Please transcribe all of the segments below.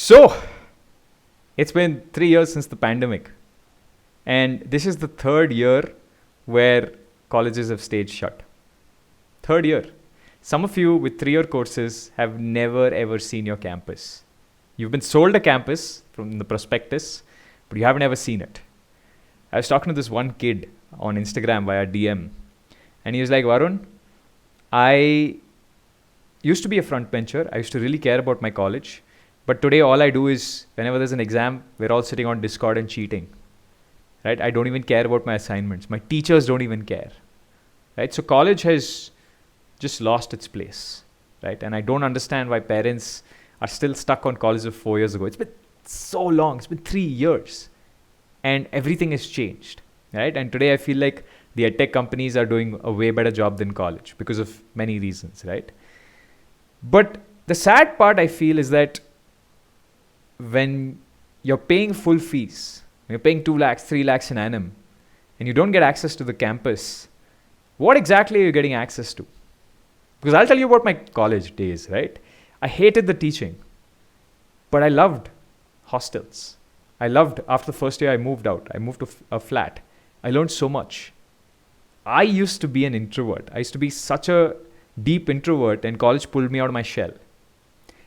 So, it's been 3 years since the pandemic, and this is the third year where colleges have stayed shut. Third year. Some of you with 3 year courses have never ever seen your campus. You've been sold a campus from the prospectus, but you haven't ever seen it. I was talking to this one kid on Instagram via DM, and he was like, Varun, I used to be a front bencher. I used to really care about my college. But today, all I do is, whenever there's an exam, we're all sitting on Discord and cheating. Right? I don't even care about my assignments. My teachers don't even care. Right? So college has just lost its place. Right? And I don't understand why parents are still stuck on college of 4 years ago. It's been so long. It's been 3 years. And everything has changed. Right? And today I feel like the edtech companies are doing a way better job than college because of many reasons. Right? But the sad part I feel is that when you're paying full fees, you're paying 2 lakhs, 3 lakhs an annum, and you don't get access to the campus, what exactly are you getting access to? Because I'll tell you about my college days, right? I hated the teaching, but I loved hostels. After the first year, I moved out. I moved to a flat. I learned so much. I used to be an introvert. I used to be such a deep introvert, and college pulled me out of my shell.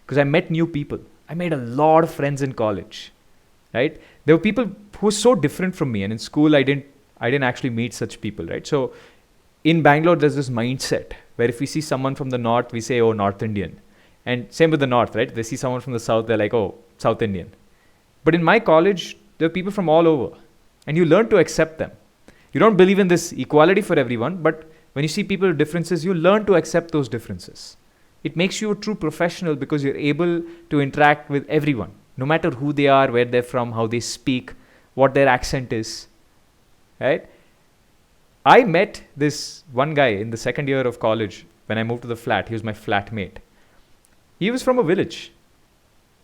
Because I met new people. I made a lot of friends in college, right? There were people who were so different from me, and in school I didn't actually meet such people, right? So in Bangalore, there's this mindset where if we see someone from the north, we say, oh, North Indian. And same with the north, right? They see someone from the south, they're like, oh, South Indian. But in my college, there are people from all over, and you learn to accept them. You don't believe in this equality for everyone, but when you see people with differences, you learn to accept those differences. It makes you a true professional because you're able to interact with everyone, no matter who they are, where they're from, how they speak, what their accent is, right? I met this one guy in the second year of college when I moved to the flat. He was my flatmate. He was from a village.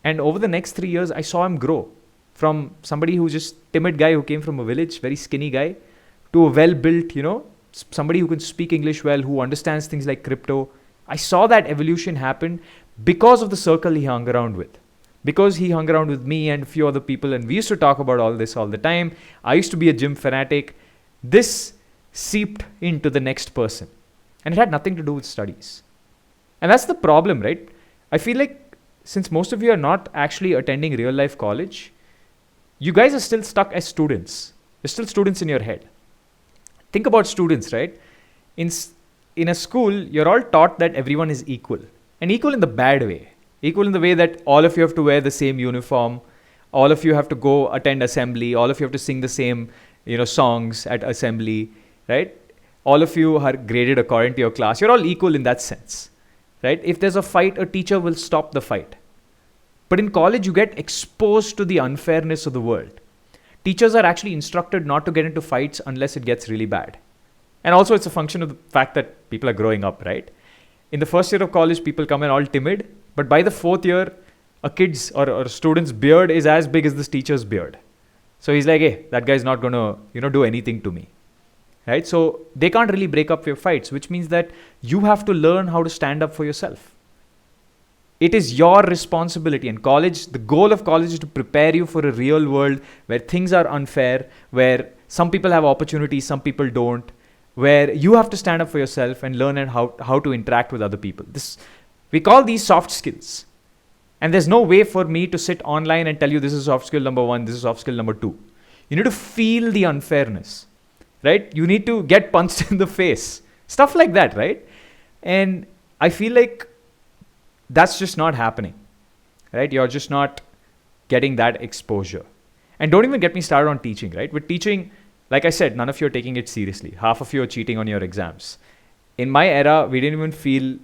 And over the next 3 years, I saw him grow from somebody who's just timid guy who came from a village, very skinny guy, to a well-built, somebody who can speak English well, who understands things like crypto. I saw that evolution happen because of the circle he hung around with. Because he hung around with me and a few other people, and we used to talk about all this all the time. I used to be a gym fanatic. This seeped into the next person. And it had nothing to do with studies. And that's the problem, right? I feel like since most of you are not actually attending real life college, you guys are still stuck as students. You're still students in your head. Think about students, right? In a school, you're all taught that everyone is equal. And equal in the bad way. Equal in the way that all of you have to wear the same uniform. All of you have to go attend assembly. All of you have to sing the same, songs at assembly, right? All of you are graded according to your class. You're all equal in that sense, right? If there's a fight, a teacher will stop the fight. But in college, you get exposed to the unfairness of the world. Teachers are actually instructed not to get into fights unless it gets really bad. And also it's a function of the fact that people are growing up, right? In the first year of college, people come in all timid. But by the fourth year, a kid's or a student's beard is as big as this teacher's beard. So he's like, hey, that guy's not going to, do anything to me. Right? So they can't really break up your fights, which means that you have to learn how to stand up for yourself. It is your responsibility. And college, the goal of college is to prepare you for a real world where things are unfair, where some people have opportunities, some people don't, where you have to stand up for yourself and learn how to interact with other people. We call these soft skills. And there's no way for me to sit online and tell you this is soft skill number 1, this is soft skill number 2. You need to feel the unfairness, right? You need to get punched in the face. Stuff like that, right? And I feel like that's just not happening, right? You're just not getting that exposure. And don't even get me started on teaching, right? With teaching, like I said, none of you are taking it seriously. Half of you are cheating on your exams. In my era, we didn't even feel,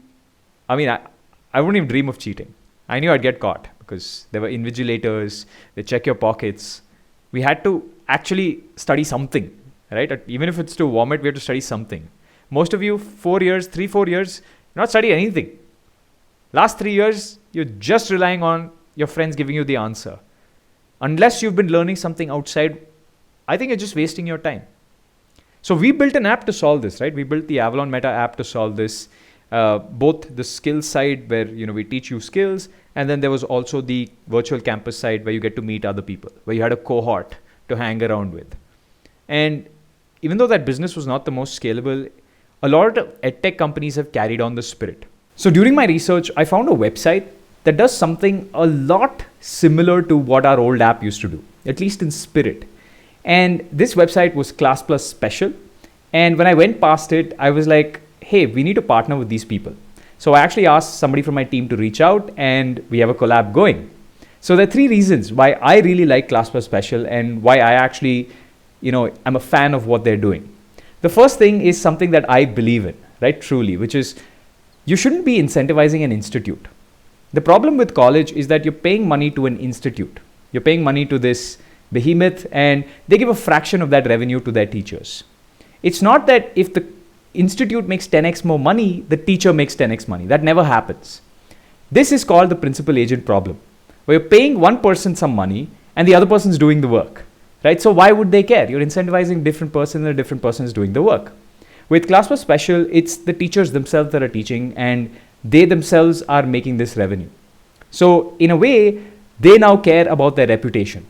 I wouldn't even dream of cheating. I knew I'd get caught because there were invigilators, they check your pockets. We had to actually study something, right? Even if it's to vomit, we have to study something. Most of you, 4 years, 3-4 years, not study anything. Last 3 years, you're just relying on your friends giving you the answer. Unless you've been learning something outside, I think you're just wasting your time. So we built an app to solve this, right? We built the Avalon Meta app to solve this. both the skills side where we teach you skills, and then there was also the virtual campus side where you get to meet other people, where you had a cohort to hang around with. And even though that business was not the most scalable, a lot of edtech companies have carried on the spirit. So during my research, I found a website that does something a lot similar to what our old app used to do, at least in spirit. And this website was Class Plus Special. And when I went past it, I was like, hey, we need to partner with these people. So I actually asked somebody from my team to reach out, and we have a collab going. So there are 3 reasons why I really like Class Plus Special and why I actually, I'm a fan of what they're doing. The first thing is something that I believe in, right? Truly, which is you shouldn't be incentivizing an institute. The problem with college is that you're paying money to an institute. You're paying money to this behemoth, and they give a fraction of that revenue to their teachers. It's not that if the institute makes 10x more money, the teacher makes 10x money. That never happens. This is called the principal agent problem, where you're paying one person some money and the other person's doing the work, right? So why would they care? You're incentivizing different person and a different person is doing the work. With Class Plus Special, it's the teachers themselves that are teaching, and they themselves are making this revenue. So in a way, they now care about their reputation.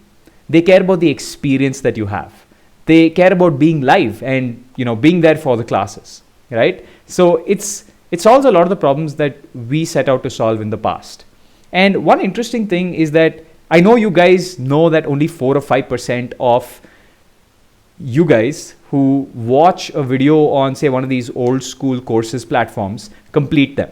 They care about the experience that you have. They care about being live and being there for the classes, right? So it solves a lot of the problems that we set out to solve in the past. And one interesting thing is that I know you guys know that only 4 or 5% of you guys who watch a video on, say, one of these old school courses platforms complete them.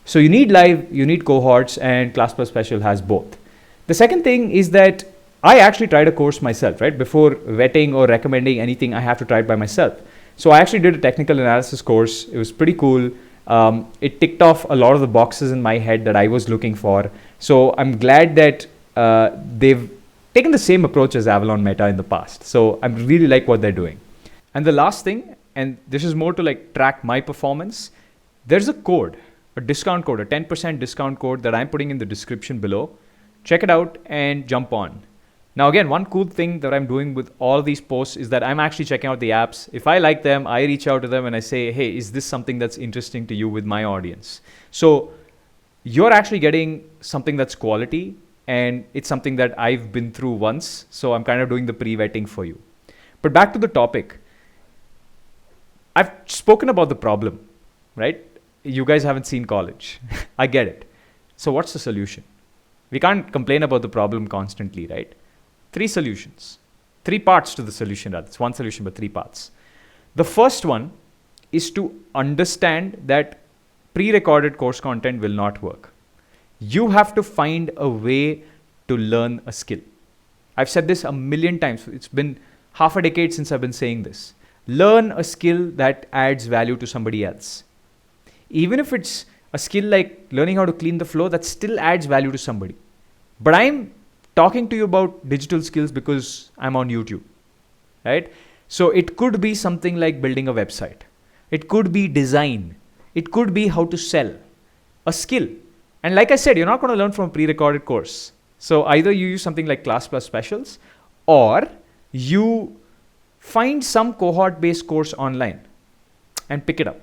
So you need live, you need cohorts, and Class Plus Special has both. The second thing is that I actually tried a course myself, right? Before vetting or recommending anything, I have to try it by myself. So I actually did a technical analysis course. It was pretty cool. It ticked off a lot of the boxes in my head that I was looking for. So I'm glad that they've taken the same approach as Avalon Meta in the past. So I really like what they're doing. And the last thing, and this is more to track my performance, there's a code, a discount code, a 10% discount code that I'm putting in the description below. Check it out and jump on. Now, again, one cool thing that I'm doing with all these posts is that I'm actually checking out the apps. If I like them, I reach out to them and I say, hey, is this something that's interesting to you with my audience? So you're actually getting something that's quality, and it's something that I've been through once. So I'm kind of doing the pre-vetting for you. But back to the topic. I've spoken about the problem, right? You guys haven't seen college. I get it. So what's the solution? We can't complain about the problem constantly, right? 3 solutions, 3 parts to the solution. It's one solution, but 3 parts. The first one is to understand that pre-recorded course content will not work. You have to find a way to learn a skill. I've said this a million times. It's been half a decade since I've been saying this. Learn a skill that adds value to somebody else. Even if it's a skill like learning how to clean the floor, that still adds value to somebody. But I'm talking to you about digital skills because I'm on YouTube, right? So it could be something like building a website. It could be design. It could be how to sell a skill. And like I said, you're not going to learn from a pre-recorded course. So either you use something like Class Plus Specials, or you find some cohort-based course online and pick it up.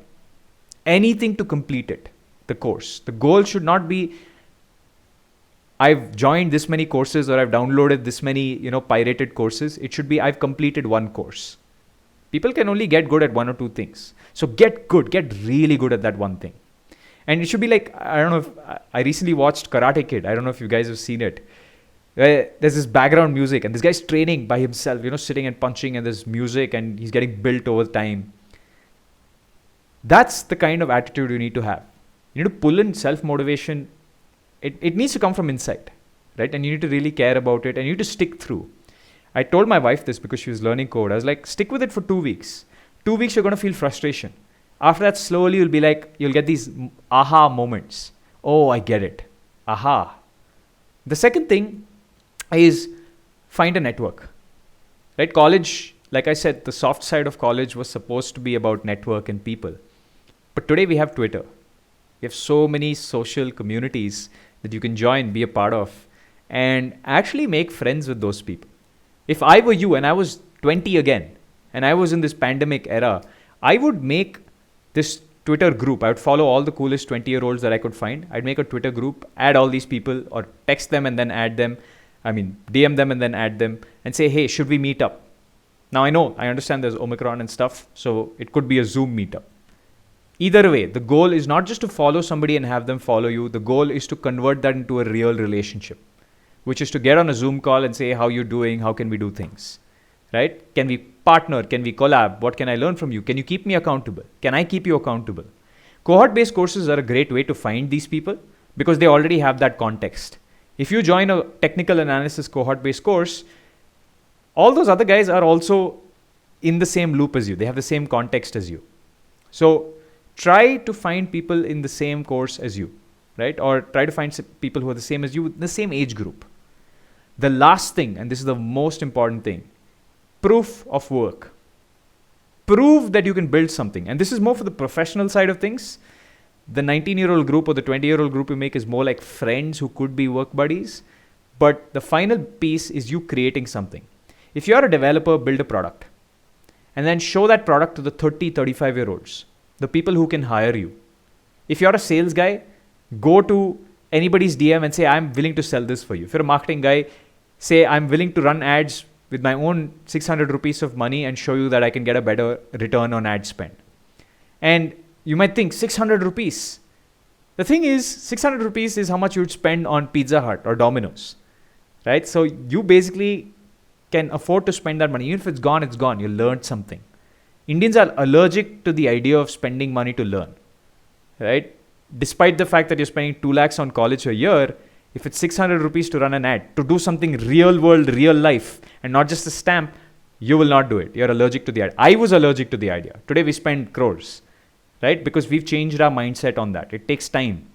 Anything to complete it, the course. The goal should not be I've joined this many courses or I've downloaded this many, pirated courses. It should be I've completed one course. People can only get good at 1 or 2 things. So get really good at that one thing. And it should be like, I don't know if I recently watched Karate Kid. I don't know if you guys have seen it. There's this background music and this guy's training by himself, sitting and punching, and there's music and he's getting built over time. That's the kind of attitude you need to have. You need to pull in self-motivation. It needs to come from inside, right? And you need to really care about it and you need to stick through. I told my wife this because she was learning code. I was like, stick with it for 2 weeks. 2 weeks, you're going to feel frustration. After that, slowly you'll get these aha moments. Oh, I get it. Aha. The second thing is find a network, right? College, like I said, the soft side of college was supposed to be about network and people. But today we have Twitter. We have so many social communities that you can join, be a part of, and actually make friends with those people. If I were you and I was 20 again, and I was in this pandemic era, I would make this Twitter group. I would follow all the coolest 20-year-olds that I could find. I'd make a Twitter group, add all these people, or text them and then add them. DM them and then add them and say, hey, should we meet up? Now I understand there's Omicron and stuff, so it could be a Zoom meetup. Either way, the goal is not just to follow somebody and have them follow you. The goal is to convert that into a real relationship, which is to get on a Zoom call and say, how you doing? How can we do things? Right? Can we partner? Can we collab? What can I learn from you? Can you keep me accountable? Can I keep you accountable? Cohort-based courses are a great way to find these people because they already have that context. If you join a technical analysis cohort-based course, all those other guys are also in the same loop as you. They have the same context as you. So try to find people in the same course as you, right? Or try to find people who are the same as you, in the same age group. The last thing, and this is the most important thing, proof of work. Prove that you can build something. And this is more for the professional side of things. The 19-year-old group or the 20-year-old group you make is more like friends who could be work buddies. But the final piece is you creating something. If you're a developer, build a product. And then show that product to the 30, 35-year-olds, the people who can hire you. If you're a sales guy, go to anybody's DM and say, I'm willing to sell this for you. If you're a marketing guy, say, I'm willing to run ads with my own 600 rupees of money and show you that I can get a better return on ad spend. And you might think 600 rupees. The thing is, 600 rupees is how much you would spend on Pizza Hut or Domino's, right? So you basically can afford to spend that money. Even if it's gone, it's gone. You learned something. Indians are allergic to the idea of spending money to learn, right? Despite the fact that you're spending 2 lakhs on college a year, if it's 600 rupees to run an ad, to do something real world, real life, and not just a stamp, you will not do it. You're allergic to the idea. I was allergic to the idea. Today we spend crores, right? Because we've changed our mindset on that. It takes time.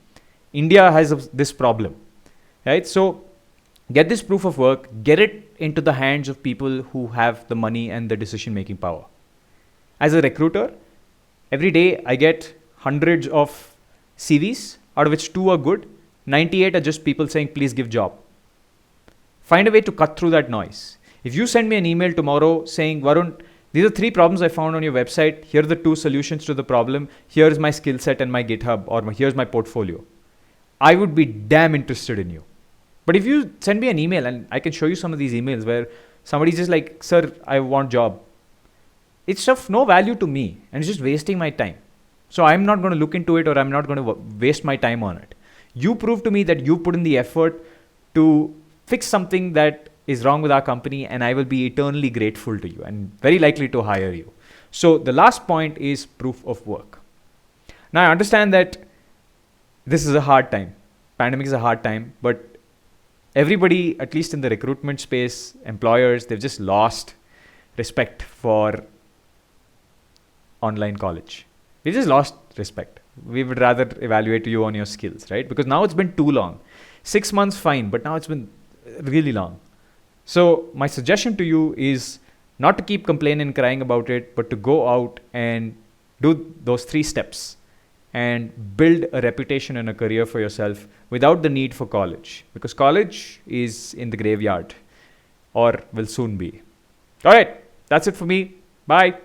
India has this problem, right? So get this proof of work, get it into the hands of people who have the money and the decision-making power. As a recruiter, every day I get hundreds of CVs, out of which 2 are good. 98 are just people saying, please give job. Find a way to cut through that noise. If you send me an email tomorrow saying, Varun, these are 3 problems I found on your website. Here are the 2 solutions to the problem. Here's my skill set and my GitHub, or here's my portfolio. I would be damn interested in you. But if you send me an email, and I can show you some of these emails where somebody's just like, sir, I want job. It's of no value to me and it's just wasting my time. So I'm not going to look into it, or I'm not going to waste my time on it. You prove to me that you put in the effort to fix something that is wrong with our company, and I will be eternally grateful to you and very likely to hire you. So the last point is proof of work. Now I understand that this is a hard time. Pandemic is a hard time, but everybody, at least in the recruitment space, employers, they've just lost respect for online college. They just lost respect. We would rather evaluate you on your skills, right? Because now it's been too long. 6 months, fine, but now it's been really long. So my suggestion to you is not to keep complaining and crying about it, but to go out and do those 3 steps and build a reputation and a career for yourself without the need for college, because college is in the graveyard or will soon be. All right, that's it for me. Bye.